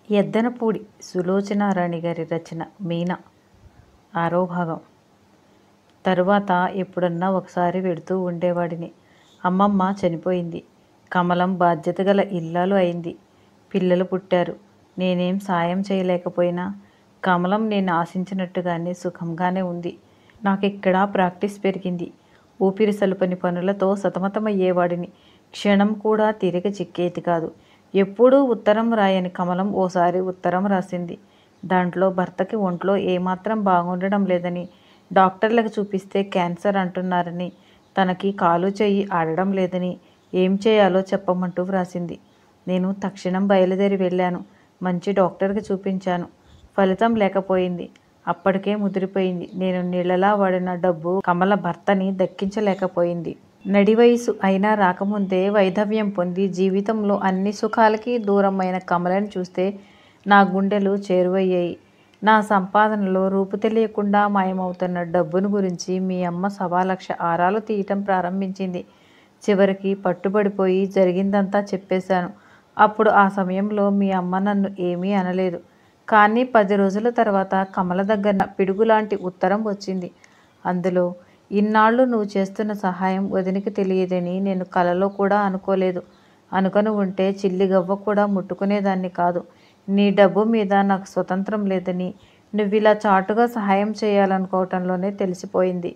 ఎద్దనపూడి సులోచనారాణి గారి రచన మీనా 6వ భాగం. తరువాత ఎప్పుడన్నా ఒకసారి వెడుతూ ఉండేవాడిని. అమ్మమ్మ చనిపోయింది. కమలం బాధ్యత గల ఇల్లాలు అయింది. పిల్లలు పుట్టారు. నేనేం సాయం చేయలేకపోయినా కమలం నేను ఆశించినట్టుగానే సుఖంగానే ఉంది. నాకిక్కడ ప్రాక్టీస్ పెరిగింది. ఊపిరి సలుపని పనులతో సతమతమయ్యేవాడిని. క్షణం కూడా తీరిక చిక్కేది కాదు. ఎప్పుడూ ఉత్తరం రాయని కమలం ఓసారి ఉత్తరం రాసింది. దాంట్లో భర్తకి ఒంట్లో ఏమాత్రం బాగుండడం లేదని, డాక్టర్లకు చూపిస్తే క్యాన్సర్ అంటున్నారని, తనకి కాలు చెయ్యి ఆడడం లేదని, ఏం చేయాలో చెప్పమంటూ వ్రాసింది. నేను తక్షణం బయలుదేరి వెళ్ళాను. మంచి డాక్టర్కి చూపించాను. ఫలితం లేకపోయింది. అప్పటికే ముదిరిపోయింది. నేను నీళ్ళలా వాడిన డబ్బు కమల భర్తని దక్కించలేకపోయింది. నడి వయసు అయినా రాకముందే వైధవ్యం పొంది జీవితంలో అన్ని సుఖాలకి దూరమైన కమలని చూస్తే నా గుండెలు చేరువయ్యాయి. నా సంపాదనలో రూపు తెలియకుండా మాయమవుతున్న డబ్బును గురించి మీ అమ్మ 1,00,000 ఆరాలు తీయటం ప్రారంభించింది. చివరికి పట్టుబడిపోయి జరిగిందంతా చెప్పేశాను. అప్పుడు ఆ సమయంలో మీ అమ్మ నన్ను ఏమీ అనలేదు. కానీ 10 రోజుల తర్వాత కమల దగ్గర పిడుగులాంటి ఉత్తరం వచ్చింది. అందులో, ఇన్నాళ్ళు నువ్వు చేస్తున్న సహాయం వదినికి తెలియదని నేను కలలో కూడా అనుకోలేదు. అనుకొని ఉంటే చిల్లిగవ్వ కూడా ముట్టుకునేదాన్ని కాదు. నీ డబ్బు మీద నాకు స్వతంత్రం లేదని నువ్విలా చాటుగా సహాయం చేయాలనుకోవటంలోనే తెలిసిపోయింది.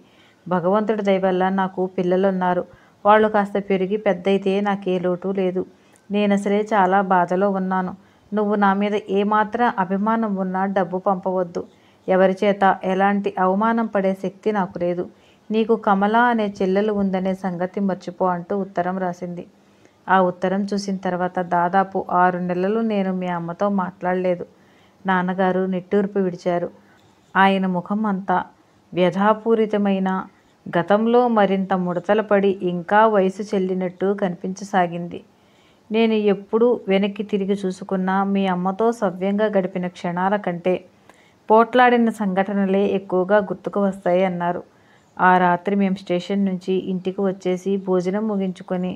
భగవంతుడి దయవల్ల నాకు పిల్లలున్నారు. వాళ్ళు కాస్త పెరిగి పెద్దయితే నాకే లోటు లేదు. నేనసలే చాలా బాధలో ఉన్నాను. నువ్వు నా మీద ఏమాత్రం అభిమానం ఉన్నా డబ్బు పంపవద్దు. ఎవరిచేత ఎలాంటి అవమానం పడే శక్తి నాకు లేదు. నీకు కమల అనే చెల్లెలు ఉందనే సంగతి మర్చిపో అంటూ ఉత్తరం రాసింది. ఆ ఉత్తరం చూసిన తర్వాత దాదాపు 6 నెలలు నేను మీ అమ్మతో మాట్లాడలేదు. నాన్నగారు నిట్టూర్పు విడిచారు. ఆయన ముఖం అంతా వ్యధాపూరితమైన, గతంలో మరింత ముడతలు పడి ఇంకా వయసు చెల్లినట్టు కనిపించసాగింది. నేను ఎప్పుడు వెనక్కి తిరిగి చూసుకున్నా మీ అమ్మతో సవ్యంగా గడిపిన క్షణాల కంటే పోట్లాడిన సంఘటనలే ఎక్కువగా గుర్తుకు వస్తాయి అన్నారు. ఆ రాత్రి మేము స్టేషన్ నుంచి ఇంటికి వచ్చేసి భోజనం ముగించుకొని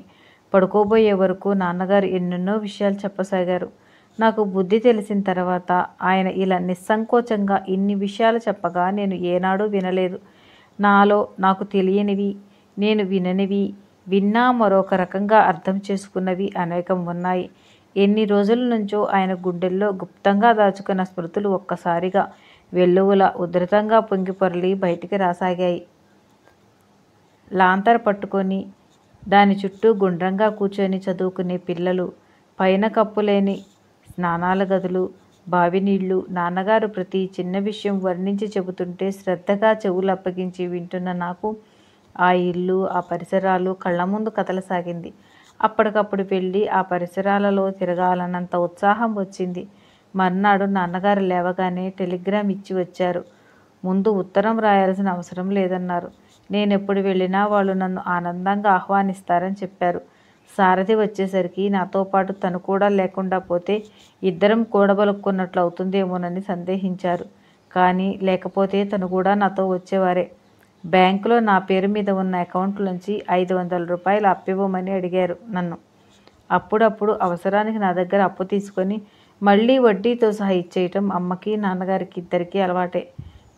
పడుకోబోయే వరకు నాన్నగారు ఎన్నెన్నో విషయాలు చెప్పసాగారు. నాకు బుద్ధి తెలిసిన తర్వాత ఆయన ఇలా నిస్సంకోచంగా ఇన్ని విషయాలు చెప్పగా నేను ఏనాడూ వినలేదు. నాలో నాకు తెలియనివి, నేను విననివి, విన్నా మరొక రకంగా అర్థం చేసుకున్నవి అనేకం ఉన్నాయి. ఎన్ని రోజుల నుంచో ఆయన గుండెల్లో గుప్తంగా దాచుకున్న స్మృతులు ఒక్కసారిగా వెల్లువలా ఉధృతంగా పొంగిపొరలి బయటికి రాసాగాయి. లాంతర్ పట్టుకొని దాని చుట్టూ గుండ్రంగా కూర్చొని చదువుకునే పిల్లలు, పైన కప్పులేని స్నానాల గదులు, బావి నీళ్లు, నాన్నగారు ప్రతి చిన్న విషయం వర్ణించి చెబుతుంటే శ్రద్ధగా చెవులు అప్పగించి వింటున్న నాకు ఆ ఇల్లు, ఆ పరిసరాలు కళ్ళ ముందు కదలసాగింది. అప్పటికప్పుడు వెళ్ళి ఆ పరిసరాలలో తిరగాలన్నంత ఉత్సాహం వచ్చింది. మర్నాడు నాన్నగారు లేవగానే టెలిగ్రామ్ ఇచ్చి వచ్చారు. ముందు ఉత్తరం రాయాల్సిన అవసరం లేదన్నారు. నేనెప్పుడు వెళ్ళినా వాళ్ళు నన్ను ఆనందంగా ఆహ్వానిస్తారని చెప్పారు. సారథి వచ్చేసరికి నాతో పాటు తను కూడా లేకుండా పోతే ఇద్దరం కూడబలుక్కున్నట్లు అవుతుందేమోనని సందేహించారు. కానీ లేకపోతే తను కూడా నాతో వచ్చేవారే. బ్యాంకులో నా పేరు మీద ఉన్న అకౌంట్లోంచి 500 రూపాయలు అప్పివ్వమని అడిగారు నన్ను. అప్పుడప్పుడు అవసరానికి నా దగ్గర అప్పు తీసుకొని మళ్ళీ వడ్డీతో సహా ఇచ్చేయటం అమ్మకి నాన్నగారికి ఇద్దరికీ అలవాటే.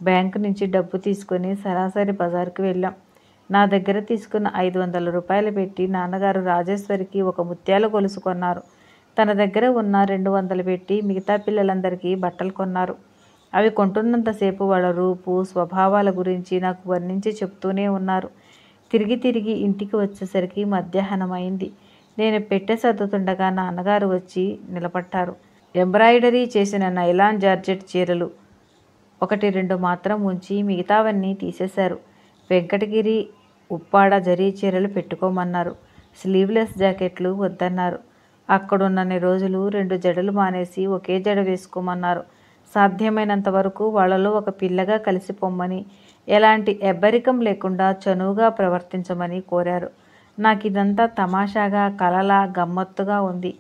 బ్యాంకు నుంచి డబ్బు తీసుకొని సరాసరి బజారుకి వెళ్ళాం. నా దగ్గర తీసుకున్న 500 రూపాయలు పెట్టి నాన్నగారు రాజేశ్వరికి ఒక ముత్యాల గొలుసు కొన్నారు. తన దగ్గర ఉన్న 200 పెట్టి మిగతా పిల్లలందరికీ బట్టలు కొన్నారు. అవి కొంటున్నంతసేపు వాళ్ళ రూపు, స్వభావాల గురించి నాకు వర్ణించి చెప్తూనే ఉన్నారు. తిరిగి తిరిగి ఇంటికి వచ్చేసరికి మధ్యాహ్నం అయింది. నేను పెట్టె సర్దుతుండగా నాన్నగారు వచ్చి నిలబడ్డారు. ఎంబ్రాయిడరీ చేసిన నైలాన్ జార్జెట్ చీరలు 1-2 మాత్రం ఉంచి మిగతావన్నీ తీసేశారు. వెంకటగిరి, ఉప్పాడ జరీ చీరలు పెట్టుకోమన్నారు. స్లీవ్లెస్ జాకెట్లు వద్దన్నారు. అక్కడున్నన్ని రోజులు 2 జడలు మానేసి ఒకే జడ వేసుకోమన్నారు. సాధ్యమైనంత వరకు వాళ్లలో ఒక పిల్లగా కలిసిపోమ్మని, ఎలాంటి ఎవ్వరికం లేకుండా చనువుగా ప్రవర్తించమని కోరారు. నాకిదంతా తమాషాగా, కలలా, గమ్మత్తుగా ఉంది.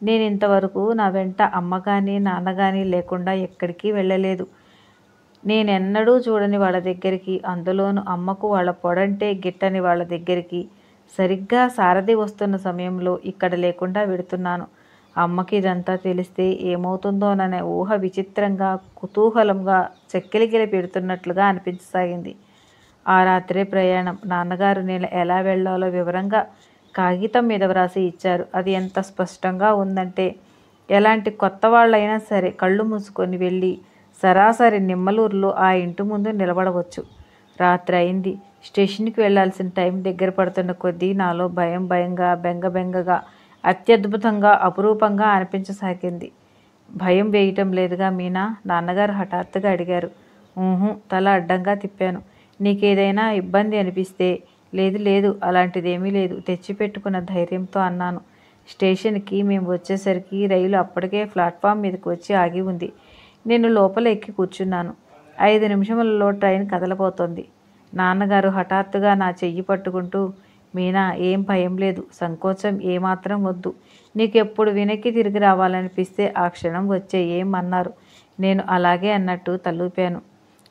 నేనింతవరకు నా వెంట అమ్మగాని, నాన్నగాని లేకుండా ఎక్కడికి వెళ్ళలేదు. నేనెన్నడూ చూడని వాళ్ళ దగ్గరికి, అందులోనూ అమ్మకు వాళ్ళ పొడంటే గిట్టని వాళ్ళ దగ్గరికి, సరిగ్గా సారథి వస్తున్న సమయంలో ఇక్కడ లేకుండా వెడుతున్నాను. అమ్మకి ఇదంతా తెలిస్తే ఏమవుతుందోననే ఊహ విచిత్రంగా, కుతూహలంగా చెక్కిలిగిలి పెడుతున్నట్లుగా అనిపించసాగింది. ఆ రాత్రే ప్రయాణం. నాన్నగారు నేను ఎలా వెళ్లాలో వివరంగా కాగితం మీద వ్రాసి ఇచ్చారు. అది ఎంత స్పష్టంగా ఉందంటే, ఎలాంటి కొత్త వాళ్ళైనా సరే కళ్ళు మూసుకొని వెళ్ళి సరాసరి నిమ్మలూరులో ఆ ఇంటి ముందు నిలబడవచ్చు. రాత్రి అయింది. స్టేషన్కి వెళ్లాల్సిన టైం దగ్గర పడుతున్న కొద్దీ నాలో భయం భయంగా, బెంగబెంగగా, అత్యద్భుతంగా, అపురూపంగా అనిపించసాగింది. భయం వేయటం లేదుగా మీనా? నాన్నగారు హఠాత్తుగా అడిగారు. ఊహు, తల అడ్డంగా తిప్పాను. నీకేదైనా ఇబ్బంది అనిపిస్తే? లేదు లేదు, అలాంటిదేమీ లేదు తెచ్చిపెట్టుకున్న ధైర్యంతో అన్నాను. స్టేషన్కి మేము వచ్చేసరికి రైలు అప్పటికే ప్లాట్ఫామ్ మీదకి వచ్చి ఆగి ఉంది. నేను లోపల ఎక్కి కూర్చున్నాను. 5 నిమిషములలో ట్రైన్ కదలబోతోంది. నాన్నగారు హఠాత్తుగా నా చెయ్యి పట్టుకుంటూ, మీనా, ఏం భయం లేదు, సంకోచం ఏమాత్రం వద్దు. నీకెప్పుడు వెనక్కి తిరిగి రావాలనిపిస్తే ఆ క్షణం వచ్చేయేం అన్నారు. నేను అలాగే అన్నట్టు తలూపాను.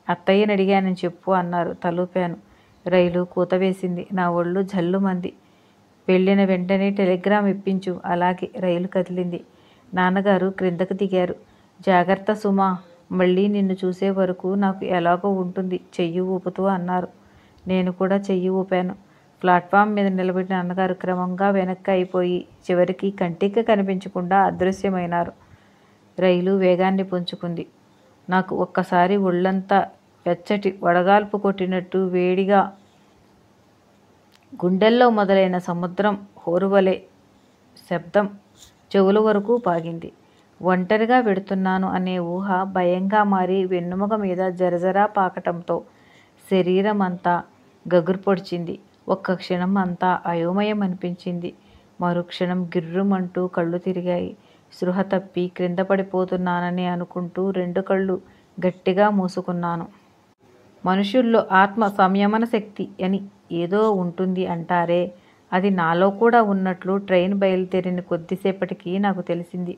అత్తయ్యని అడిగానని చెప్పు అన్నారు. తలూపాను. రైలు కూతవేసింది. నా ఒళ్ళు జల్లుమంది. వెళ్ళిన వెంటనే టెలిగ్రామ్ ఇప్పించు. అలాగే. రైలు కదిలింది. నాన్నగారు క్రిందకు దిగారు. జాగ్రత్త సుమా, మళ్ళీ నిన్ను చూసే వరకు నాకు ఎలాగో ఉంటుంది చెయ్యి ఊపుతూ అన్నారు. నేను కూడా చెయ్యి ఊపాను. ప్లాట్ఫామ్ మీద నిలబడిన నాన్నగారు క్రమంగా వెనక్కి అయిపోయి చివరికి కంటికి కనిపించకుండా అదృశ్యమైనారు. రైలు వేగాన్ని పుంజుకుంది. నాకు ఒక్కసారి ఒళ్ళంతా వెచ్చటి వడగాల్పు కొట్టినట్టు వేడిగా, గుండెల్లో మొదలైన సముద్రం హోరువలే శబ్దం చెవుల వరకు పాగింది. ఒంటరిగా వెడుతున్నాను అనే ఊహ భయంగా మారి వెన్నుముక మీద జరజరా పాకటంతో శరీరం అంతా గగుర్పొడిచింది. ఒక్క క్షణం అంతా అయోమయం అనిపించింది. మరుక్షణం గిర్రుమంటూ కళ్ళు తిరిగాయి. స్పృహ తప్పి క్రింద పడిపోతున్నానని అనుకుంటూ 2 కళ్ళు గట్టిగా మూసుకున్నాను. మనుషుల్లో ఆత్మ సంయమన శక్తి అని ఏదో ఉంటుంది అంటారే, అది నాలో కూడా ఉన్నట్లు ట్రైన్ బయలుదేరిన కొద్దిసేపటికి నాకు తెలిసింది.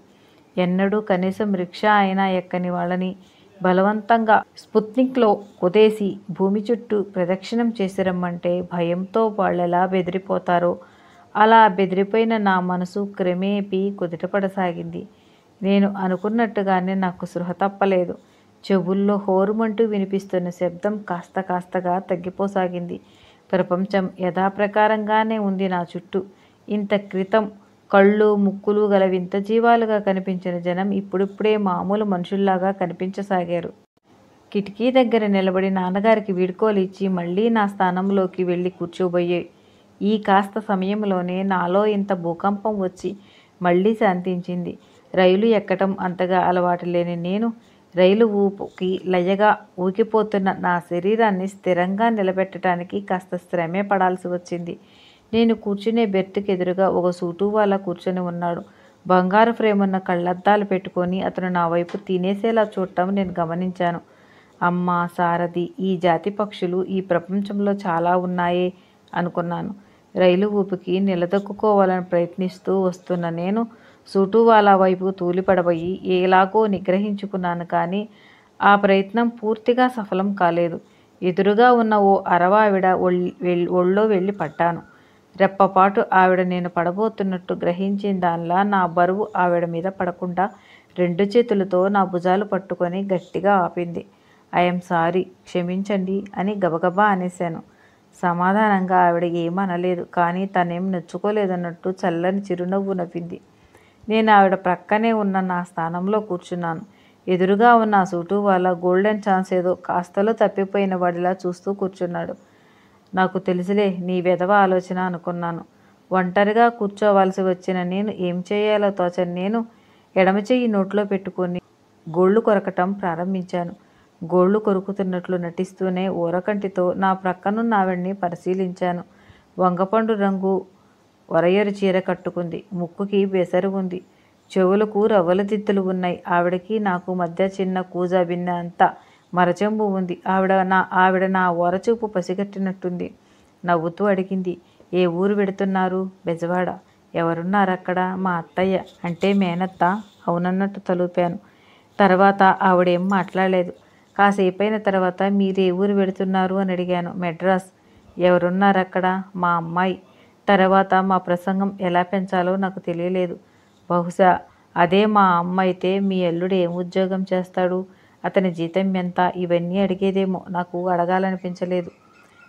ఎన్నడూ కనీసం రిక్షా అయినా ఎక్కని వాళ్ళని బలవంతంగా స్పుత్నిక్లో కుదేసి భూమి చుట్టూ ప్రదక్షిణం చేసి రమ్మంటే భయంతో వాళ్ళెలా బెదిరిపోతారో అలా బెదిరిపోయిన నా మనసు క్రమేపీ కుదుటపడసాగింది. నేను అనుకున్నట్టుగానే నాకు స్పృహ తప్పలేదు. చెవుల్లో హోరుమంటూ వినిపిస్తున్న శబ్దం కాస్త కాస్తగా తగ్గిపోసాగింది. ప్రపంచం యథాప్రకారంగానే ఉంది నా చుట్టూ. ఇంత క్రితం కళ్ళు ముక్కులు గల వింత జీవాలుగా కనిపించిన జనం ఇప్పుడిప్పుడే మామూలు మనుషుల్లాగా కనిపించసాగారు. కిటికీ దగ్గర నిలబడి నాన్నగారికి వీడ్కోలు ఇచ్చి మళ్ళీ నా స్థానంలోకి వెళ్ళి కూర్చోబోయే ఈ కాస్త సమయంలోనే నాలో ఇంత భూకంపం వచ్చి మళ్ళీ శాంతించింది. రైలు ఎక్కటం అంతగా అలవాటు లేని నేను రైలు ఊపుకి లయగా ఊగిపోతున్న నా శరీరాన్ని స్థిరంగా నిలబెట్టడానికి కాస్త శ్రమే పడాల్సి వచ్చింది. నేను కూర్చునే బెర్త్కి ఎదురుగా ఒక సూటువాలా కూర్చొని ఉన్నాడు. బంగారు ఫ్రేమున్న కళ్ళద్దాలు పెట్టుకొని అతను నా వైపు తినేసేలా చూడటం నేను గమనించాను. అమ్మ, సారథి, ఈ జాతి పక్షులు ఈ ప్రపంచంలో చాలా ఉన్నాయే అనుకున్నాను. రైలు ఊపికి నిలదొక్కుకోవాలని ప్రయత్నిస్తూ వస్తున్న నేను సూటువాలా వైపు తూలిపడబోయి ఎలాగో నిగ్రహించుకున్నాను. కానీ ఆ ప్రయత్నం పూర్తిగా సఫలం కాలేదు. ఎదురుగా ఉన్న ఓ అరవావిడ ఒళ్ళో వెళ్ళి పడ్డాను. రెప్పపాటు ఆవిడ నేను పడబోతున్నట్టు గ్రహించిన దానిలా నా బరువు ఆవిడ మీద పడకుండా 2 చేతులతో నా భుజాలు పట్టుకొని గట్టిగా ఆపింది. ఐఎమ్ సారీ, క్షమించండి అని గబగబా అనేశాను. సమాధానంగా ఆవిడ ఏమనలేదు. కానీ తనేం నొచ్చుకోలేదన్నట్టు చల్లని చిరునవ్వు నవ్వింది. నేను ఆవిడ ప్రక్కనే ఉన్న నా స్థానంలో కూర్చున్నాను. ఎదురుగా ఉన్న ఆ సూటువాలా గోల్డెన్ ఛాన్స్ ఏదో కాస్తలో తప్పిపోయిన వాడిలా చూస్తూ కూర్చున్నాడు. నాకు తెలుసులే నీ వెధవ ఆలోచన అనుకున్నాను. ఒంటరిగా కూర్చోవాల్సి వచ్చిన నేను ఏం చేయాలో తోచని నేను ఎడమ చెయ్యి నోట్లో పెట్టుకొని గోళ్లు కొరకటం ప్రారంభించాను. గోళ్లు కొరుకుతున్నట్లు నటిస్తూనే ఊరకంటితో నా ప్రక్కనున్న ఆవిడ్ని పరిశీలించాను. వంగపండు రంగు వరయరు చీర కట్టుకుంది. ముక్కుకి బెసరు ఉంది. చెవులకు రవ్వల దిద్దులు ఉన్నాయి. ఆవిడకి నాకు మధ్య చిన్న కూజా బిన్నె అంత మరచెంబు ఉంది. ఆవిడ నా ఓరచూపు పసిగట్టినట్టుంది. నవ్వుతూ అడిగింది, ఏ ఊరు వెడుతున్నారు? బెజవాడ. ఎవరున్నారక్కడ? మా అత్తయ్య, అంటే మేనత్త. అవునన్నట్టు తలూపాను. తర్వాత ఆవిడేం మాట్లాడలేదు. కాసేపైన తర్వాత మీరే ఊరు వెడుతున్నారు అని అడిగాను. మెడ్రాస్. ఎవరున్నారక్కడ? మా అమ్మాయి. తర్వాత మా ప్రసంగం ఎలా పెంచాలో నాకు తెలియలేదు. బహుశా అదే మా అమ్మ అయితే మీ అల్లుడు ఏం ఉద్యోగం చేస్తాడు, అతని జీతం ఎంత, ఇవన్నీ అడిగేదేమో. నాకు అడగాలనిపించలేదు.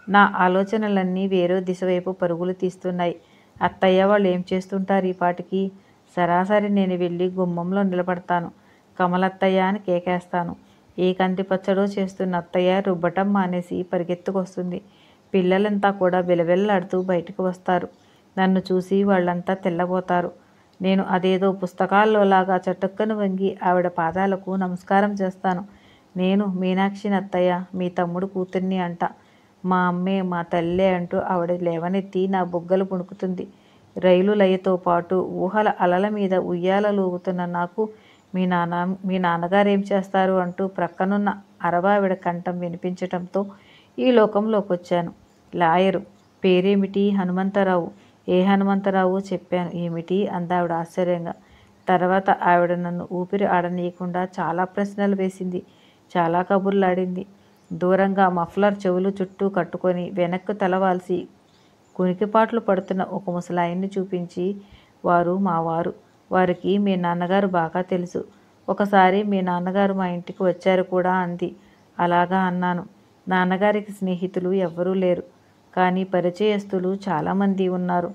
నా ఆలోచనలన్నీ వేరే దిశ వైపు పరుగులు తీస్తున్నాయి. అత్తయ్య వాళ్ళు ఏం చేస్తుంటారు ఈ పాటికి? సరాసరి నేను వెళ్ళి గుమ్మంలో నిలబడతాను. కమలత్తయ్య అని కేకేస్తాను. ఏ కంది పచ్చడో చేస్తున్న అత్తయ్య రుబ్బటం మానేసి పరిగెత్తుకొస్తుంది. పిల్లలంతా కూడా బిలబిల్లాడుతూ బయటకు వస్తారు. నన్ను చూసి వాళ్ళంతా తెల్లబోతారు. నేను అదేదో పుస్తకాల్లోలాగా చటుక్కన వంగి ఆవిడ పాదాలకు నమస్కారం చేస్తాను. నేను మీనాక్షిని అత్తయ్య, మీ తమ్ముడు కూతుర్ని అంట. మా అమ్మే మా తల్లే అంటూ ఆవిడ లేవనెత్తి నా బుగ్గలు పుణుకుతుంది. రైలు లయతో పాటు ఊహల అలల మీద ఉయ్యాలలూగుతున్న నాకు మీ నాన్నగారు ఏం చేస్తారు అంటూ ప్రక్కనున్న అరవావిడ కంఠం వినిపించటంతో ఈ లోకంలోకి వచ్చాను. లాయరు. పేరేమిటి? హనుమంతరావు. ఏ హనుమంతరావు? చెప్పాను. ఏమిటి? అందావిడ ఆశ్చర్యంగా. తర్వాత ఆవిడ నన్ను ఊపిరి ఆడనీయకుండా చాలా ప్రశ్నలు వేసింది. చాలా కబుర్లాడింది. దూరంగా మఫ్లర్ చెవులు చుట్టూ కట్టుకొని వెనక్కు తలవాల్సి కునికిపాట్లు పడుతున్న ఒక ముసలాయన్ని చూపించి, వారు మావారు. వారికి మీ నాన్నగారు బాగా తెలుసు. ఒకసారి మీ నాన్నగారు మా ఇంటికి వచ్చారు కూడా అంది. అలాగా అన్నాను. నాన్నగారికి స్నేహితులు ఎవ్వరూ లేరు. కానీ పరిచయస్తులు చాలామంది ఉన్నారు.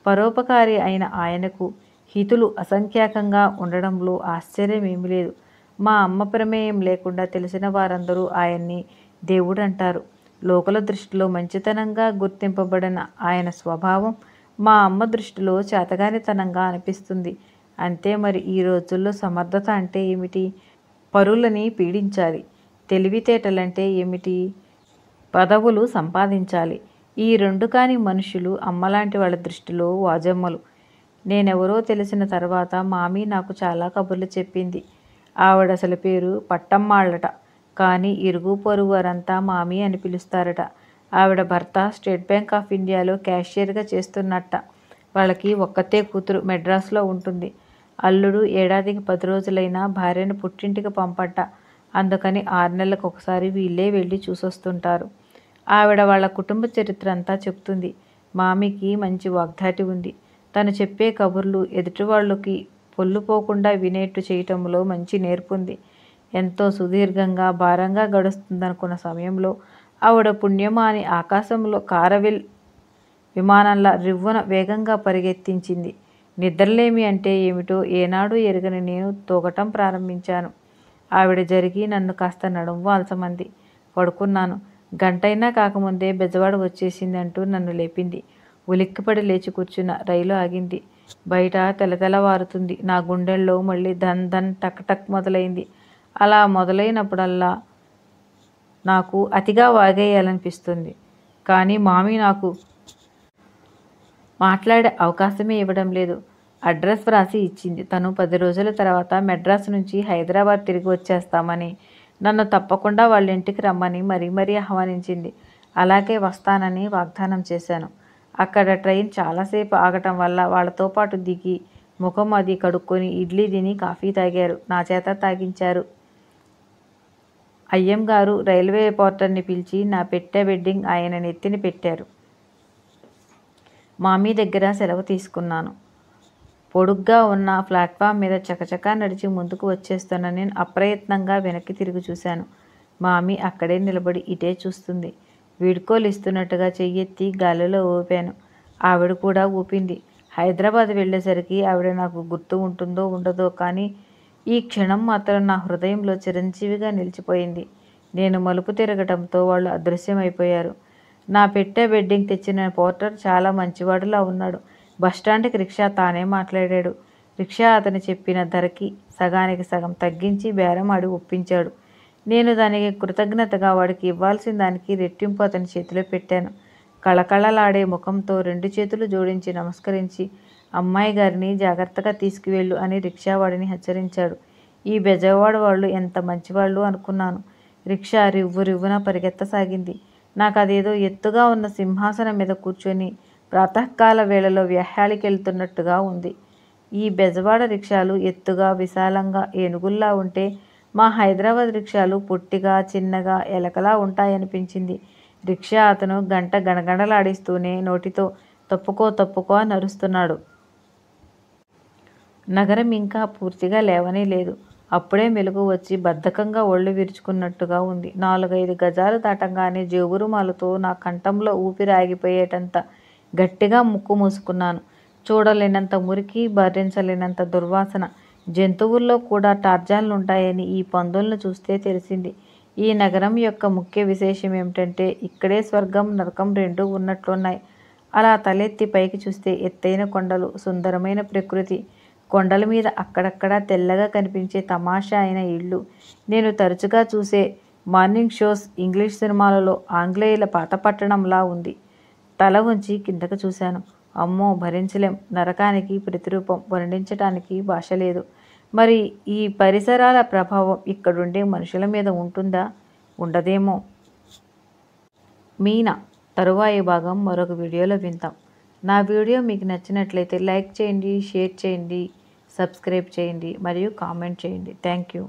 పరోపకారి అయిన ఆయనకు హితులు అసంఖ్యాకంగా ఉండడంలో ఆశ్చర్యమేమీ లేదు. మా అమ్మ ప్రమేయం లేకుండా తెలిసిన వారందరూ ఆయన్ని దేవుడంటారు. లోకల దృష్టిలో మంచితనంగా గుర్తింపబడిన ఆయన స్వభావం మా అమ్మ దృష్టిలో చేతగానితనంగా అనిపిస్తుంది. అంతే మరి. ఈ రోజుల్లో సమర్థత అంటే ఏమిటి? పరులని పీడించాలి. తెలివితేటలంటే ఏమిటి? పదవులు సంపాదించాలి. ఈ రెండు కాని మనుషులు అమ్మలాంటి వాళ్ళ దృష్టిలో వాజమ్మలు. నేనెవరో తెలిసిన తర్వాత మామీ నాకు చాలా కబుర్లు చెప్పింది. ఆవిడ అసలు పేరు పట్టమ్మాళ్ళట. కానీ ఇరుగు పొరుగు వారంతా మామీ అని పిలుస్తారట. ఆవిడ భర్త స్టేట్ బ్యాంక్ ఆఫ్ ఇండియాలో క్యాషియర్గా చేస్తున్నట్ట. వాళ్ళకి ఒక్కతే కూతురు మెడ్రాస్లో ఉంటుంది. అల్లుడు ఏడాదికి 10 రోజులైనా భార్యను పుట్టింటికి పంపట. అందుకని 6 నెలలకు ఒకసారి వీళ్ళే వెళ్ళి చూసొస్తుంటారు. ఆవిడ వాళ్ళ కుటుంబ చరిత్ర అంతా చెప్తుంది. మామీకి మంచి వాగ్ధాటి ఉంది. తను చెప్పే కబుర్లు ఎదుటివాళ్ళకి పొల్లుపోకుండా వినేట్టు చేయటంలో మంచి నేర్పుంది. ఎంతో సుదీర్ఘంగా భారంగా గడుస్తుందనుకున్న సమయంలో ఆవిడ పుణ్యమాని ఆకాశంలో కారవిల్ విమానంలా రివ్వున వేగంగా పరిగెత్తించింది. నిద్రలేమి అంటే ఏమిటో ఏనాడూ ఎరగని నేను తూగటం ప్రారంభించాను. ఆవిడ జరిగి నన్ను కాస్త నడుము వాల్చమంది. పడుకున్నాను. గంటైనా కాకముందే బెజవాడ వచ్చేసింది అంటూ నన్ను లేపింది. ఉలిక్కిపడి లేచి కూర్చున్న. రైలు ఆగింది. బయట తెలతెలవారుతుంది. నా గుండెల్లో మళ్ళీ ధన్ ధన్ టక్ టక్ మొదలైంది. అలా మొదలైనప్పుడల్లా నాకు అతిగా వాగేయాలనిపిస్తుంది. కానీ మామీ నాకు మాట్లాడే అవకాశమే ఇవ్వడం లేదు. అడ్రస్ వ్రాసి ఇచ్చింది. తను 10 రోజుల తర్వాత మెడ్రాస్ నుంచి హైదరాబాద్ తిరిగి వచ్చేస్తామని, నన్ను తప్పకుండా వాళ్ళ ఇంటికి రమ్మని మరీ ఆహ్వానించింది. అలాగే వస్తానని వాగ్దానం చేశాను. అక్కడ ట్రైన్ చాలాసేపు ఆగటం వల్ల వాళ్ళతో పాటు దిగి ముఖం అది కడుక్కొని ఇడ్లీ తిని కాఫీ తాగారు. నా చేత తాగించారు. అయ్యంగారు రైల్వే పోర్టర్ని పిలిచి నా పెట్టె బెడ్డింగ్ ఆయన నెత్తిన పెట్టారు. మామీ దగ్గర సెలవు తీసుకున్నాను. పొడుగ్గా ఉన్న ప్లాట్ఫామ్ మీద చకచకా నడిచి ముందుకు వచ్చేస్తున్న నేను అప్రయత్నంగా వెనక్కి తిరిగి చూశాను. మామీ అక్కడే నిలబడి ఇటే చూస్తుంది. వీడ్కోలు ఇస్తున్నట్టుగా చెయ్యెత్తి గాలిలో ఊపాను. ఆవిడ కూడా ఊపింది. హైదరాబాద్ వెళ్ళేసరికి ఆవిడ నాకు గుర్తు ఉంటుందో ఉండదో కానీ ఈ క్షణం మాత్రం నా హృదయంలో చిరంజీవిగా నిలిచిపోయింది. నేను మలుపు తిరగటంతో వాళ్ళు అదృశ్యమైపోయారు. నా పెట్టె బెడ్డింగ్ తెచ్చిన పోర్టర్ చాలా మంచివాడులా ఉన్నాడు. బస్టాండ్కి రిక్షా తానే మాట్లాడాడు. రిక్షా అతను చెప్పిన ధరకి సగానికి సగం తగ్గించి బేరం ఆడి ఒప్పించాడు. నేను దానికి కృతజ్ఞతగా వాడికి ఇవ్వాల్సిన దానికి రెట్టింపు అతని చేతిలో పెట్టాను. కళకళలాడే ముఖంతో 2 చేతులు జోడించి నమస్కరించి అమ్మాయి గారిని జాగ్రత్తగా తీసుకువెళ్ళు అని రిక్షావాడిని హెచ్చరించాడు. ఈ బెజవాడ వాళ్ళు ఎంత మంచివాళ్ళు అనుకున్నాను. రిక్షా రివ్వున పరిగెత్తసాగింది. నాకు అదేదో ఎత్తుగా ఉన్న సింహాసనం మీద కూర్చొని ప్రాతకాల వేళలో వ్యాహ్యాళికెళ్తున్నట్టుగా ఉంది. ఈ బెజవాడ రిక్షాలు ఎత్తుగా విశాలంగా ఏనుగుల్లా ఉంటే మా హైదరాబాద్ రిక్షాలు పొట్టిగా చిన్నగా ఎలకలా ఉంటాయనిపించింది. రిక్షా అతను గంట గణగణలాడిస్తూనే నోటితో తప్పుకో అని అరుస్తున్నాడు. నగరం ఇంకా పూర్తిగా లేవనే లేదు. అప్పుడే మెలుగు వచ్చి బద్ధకంగా ఒళ్ళు విరుచుకున్నట్టుగా ఉంది. 4-5 గజాలు దాటంగానే జేబురుమాలుతో నా కంఠంలో ఊపిరి ఆగిపోయేటంత గట్టిగా ముక్కు మూసుకున్నాను. చూడలేనంత మురికి, భరించలేనంత దుర్వాసన. జంతువుల్లో కూడా టార్జాన్లుంటాయని ఈ పందులను చూస్తే తెలిసింది. ఈ నగరం యొక్క ముఖ్య విశేషం ఏమిటంటే ఇక్కడే స్వర్గం, నరకం రెండూ ఉన్నట్లున్నాయి. అలా తలెత్తి పైకి చూస్తే ఎత్తైన కొండలు, సుందరమైన ప్రకృతి, కొండల మీద అక్కడక్కడా తెల్లగా కనిపించే తమాషా అయిన ఇళ్ళు. నేను తరచుగా చూసే మార్నింగ్ షోస్ ఇంగ్లీష్ సినిమాలలో ఆంగ్లేయుల పాతపట్టణంలా ఉంది. తల ఉంచి కిందకు చూశాను. అమ్మో, భరించలేం. నరకానికి ప్రతిరూపం. వర్ణించటానికి భాష లేదు. మరి ఈ పరిసరాల ప్రభావం ఇక్కడుండే మనుషుల మీద ఉంటుందా? ఉండదేమో. మీనా తరువాయి భాగం మరొక వీడియోలో విందాం. నా వీడియో మీకు నచ్చినట్లయితే లైక్ చేయండి, షేర్ చేయండి, సబ్స్క్రైబ్ చేయండి మరియు కామెంట్ చేయండి. Thank you.